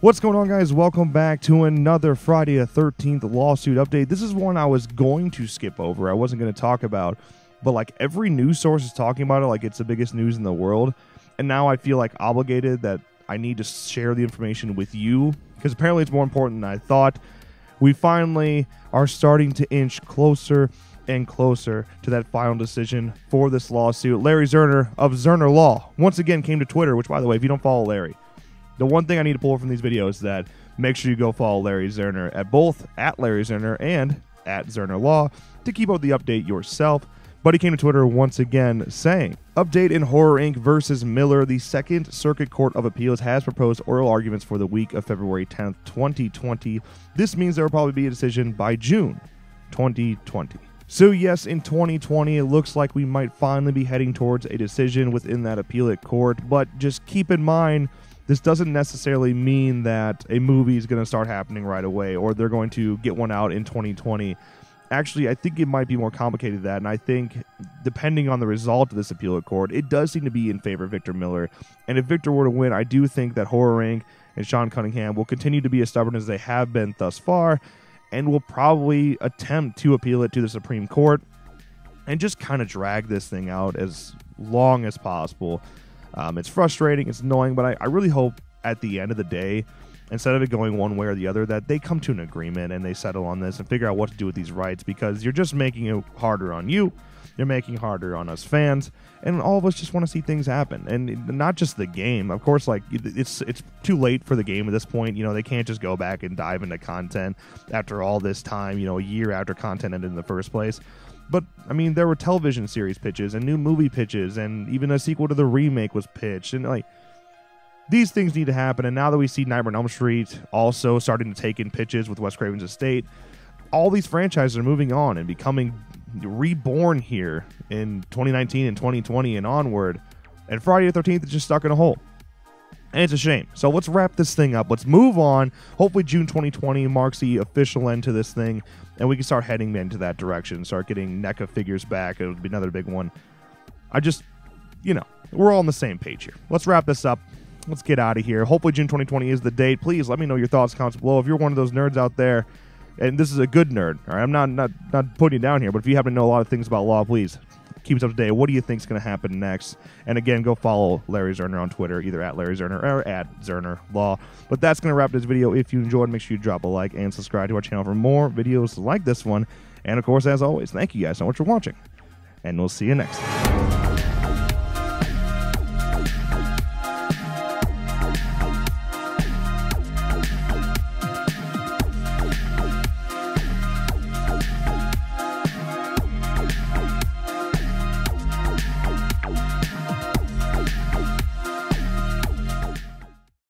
What's going on, guys? Welcome back to another Friday the 13th lawsuit update. This is one I was going to skip over. I wasn't going to talk about, but like every news source is talking about it like it's the biggest news in the world. And now I feel like obligated that I need to share the information with you because apparently it's more important than I thought. We finally are starting to inch closer and closer to that final decision for this lawsuit. Larry Zerner of Zerner Law once again came to Twitter, which, by the way, if you don't follow Larry, the one thing I need to pull from these videos is that make sure you go follow Larry Zerner at both at Larry Zerner and at Zerner Law to keep up with the update yourself. But he came to Twitter once again saying, update in Horror Inc. versus Miller. The Second Circuit Court of Appeals has proposed oral arguments for the week of February 10th, 2020. This means there will probably be a decision by June 2020. So yes, in 2020, it looks like we might finally be heading towards a decision within that appellate court. But just keep in mind, this doesn't necessarily mean that a movie is going to start happening right away or they're going to get one out in 2020. Actually, I think it might be more complicated than that, and I think depending on the result of this appellate court, it does seem to be in favor of Victor Miller. And if Victor were to win, I do think that Horror Inc. and Sean Cunningham will continue to be as stubborn as they have been thus far and will probably attempt to appeal it to the Supreme Court and just kind of drag this thing out as long as possible. It's frustrating, it's annoying, but I really hope at the end of the day, instead of it going one way or the other, that they come to an agreement and they settle on this and figure out what to do with these rights, because you're just making it harder on you, you're making it harder on us fans, and all of us just want to see things happen. And not just the game, of course, like it's too late for the game at this point. You know, they can't just go back and dive into content after all this time, you know, a year after content ended in the first place. But, I mean, there were television series pitches and new movie pitches, and even a sequel to the remake was pitched. And, like, these things need to happen. And now that we see Nightmare on Elm Street also starting to take in pitches with Wes Craven's estate, all these franchises are moving on and becoming reborn here in 2019 and 2020 and onward. And Friday the 13th is just stuck in a hole. And it's a shame. So let's wrap this thing up. Let's move on. Hopefully June 2020 marks the official end to this thing, and we can start heading into that direction, start getting NECA figures back. It would be another big one. I just, you know, we're all on the same page here. Let's wrap this up. Let's get out of here. Hopefully June 2020 is the date. Please let me know your thoughts, comments below. If you're one of those nerds out there, and this is a good nerd, all right? I'm not putting you down here, but if you happen to know a lot of things about law, please keep us up to date. What do you think is going to happen next? And again, go follow Larry Zerner on Twitter, either at Larry Zerner or at Zerner Law. But that's going to wrap this video. If you enjoyed, make sure you drop a like and subscribe to our channel for more videos like this one. And of course, as always, thank you guys so much for watching, and we'll see you next time.